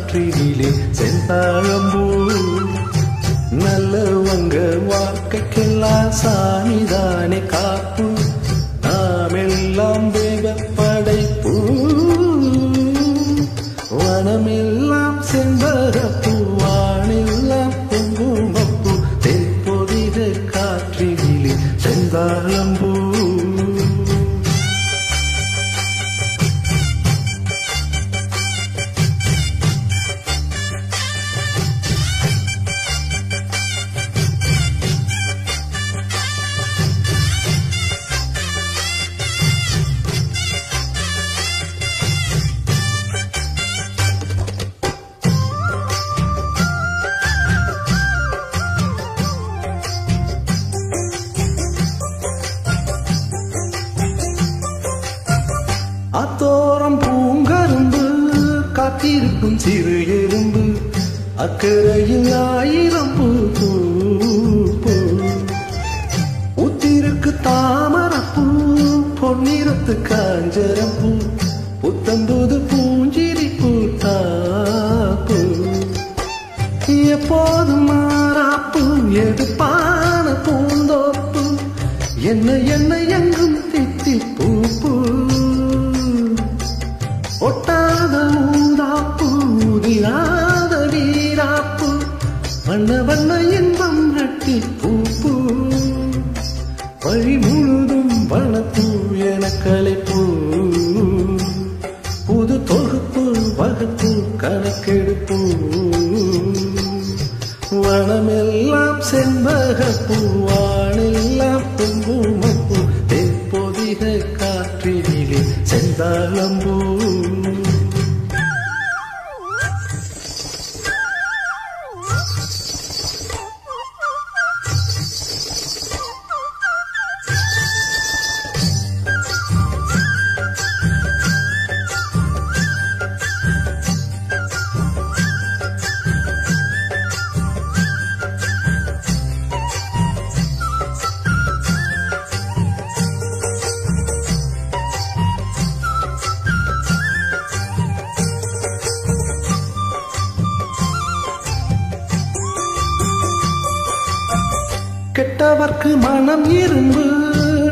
காற்றினிலே செந்தாழம்பூ நல்லவங்க வாழ்க்கைக்கெல்லாம் சாமிதானே காப்பு நாமெல்லாம் தெய்வ படைப்பு வனமெல்லாம் செண்பகப்பூ வானெல்லாம் குங்குமப்பூ தென்பொதிக காற்றினிலே செந்தாழம்பூ அத்தோரம் பூங்கரும்பு காத்திருக்கும் சிறு எறும்பு அக்கறையில் ஆயிரம் பூ உத்திருக்கு தாமரப்பூ பொன்னிறத்து காஞ்சரப்பூ புத்தம்புது பூஞ்சிரி பூத்தாப்பு எப்போதும் மாறாப்பு எடுப்பான பூந்தோப்பு என்ன என்ன எங்கும் தித்தி பூ ஒட்டாத ஊதாப்பு உதிராத வீராப்பு வண்ண வண்ண இன்பம் நட்டி பூப்பு வழி முழுதும் வனப்பூ என கலைப்பூ புது தொகுப்பு வகுப்பு கணக்கெடுப்பு வனமெல்லாம் செண்பகப்பூ வானெல்லாம் குங்குமப்பூ தென்பொதிக காற்றினிலே செந்தாழம்பூ கெட்டவர்க்கு மனம் இரும்பு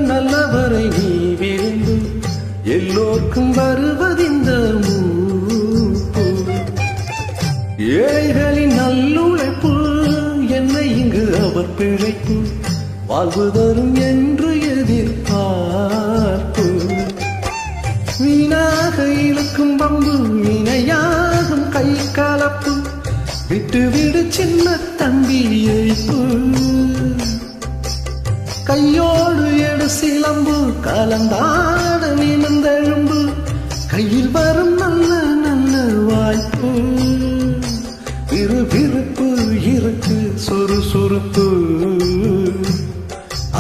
நல்லவரை நீ விரும்பு எல்லோர்க்கும் வருவதிந்த மூப்பு ஏழைகளின் நல்லுழைப்பு என்னை இங்கு அவர் பிழைப்பு வாழ்வு தரும் என்று எதிர்பார்ப்பு வீணாக இழுக்கும் பம்பு வினையாகும் கை கலப்பு விட்டு விடு சின்ன தம்பியைப்பு கையோடு எடு சிலம்பு கலந்தாட நிமிர்ந்தெழும்பு கையில் வரும் நல்ல நல்ல வாய்ப்பு விறுவிறுப்பு இருக்கு சுறுசுறுப்பு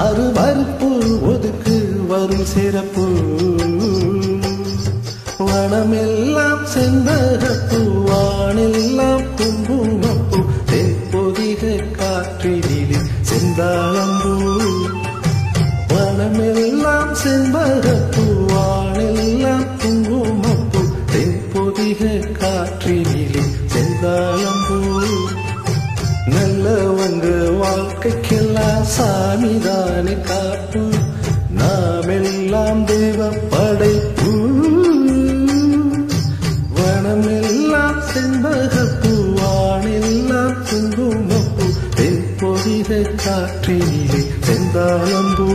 அருவறுப்பு ஒதுக்கு வரும் சிறப்பு வனமெல்லாம் செண்பகப்பூ வானெல்லாம் குங்குமப்பூ தென்பொதிக காற்றினிலே செந்தாழம்பூ வனமெல்லாம் செண்பகப்பூ வானெல்லாம் குங்குமப்பூ தென்பொதிக காற்றினிலே செந்தாழம்பூ நல்லவங்க வாழ்க்கைக்கெல்லாம் சாமிதானே காப்பு நாமெல்லாம் தெய்வ படைப்பு வனமெல்லாம் செண்பகப்பூ வானெல்லாம் குங்குமப்பூ தென்பொதிக காற்றினிலே செந்தாழம்பூ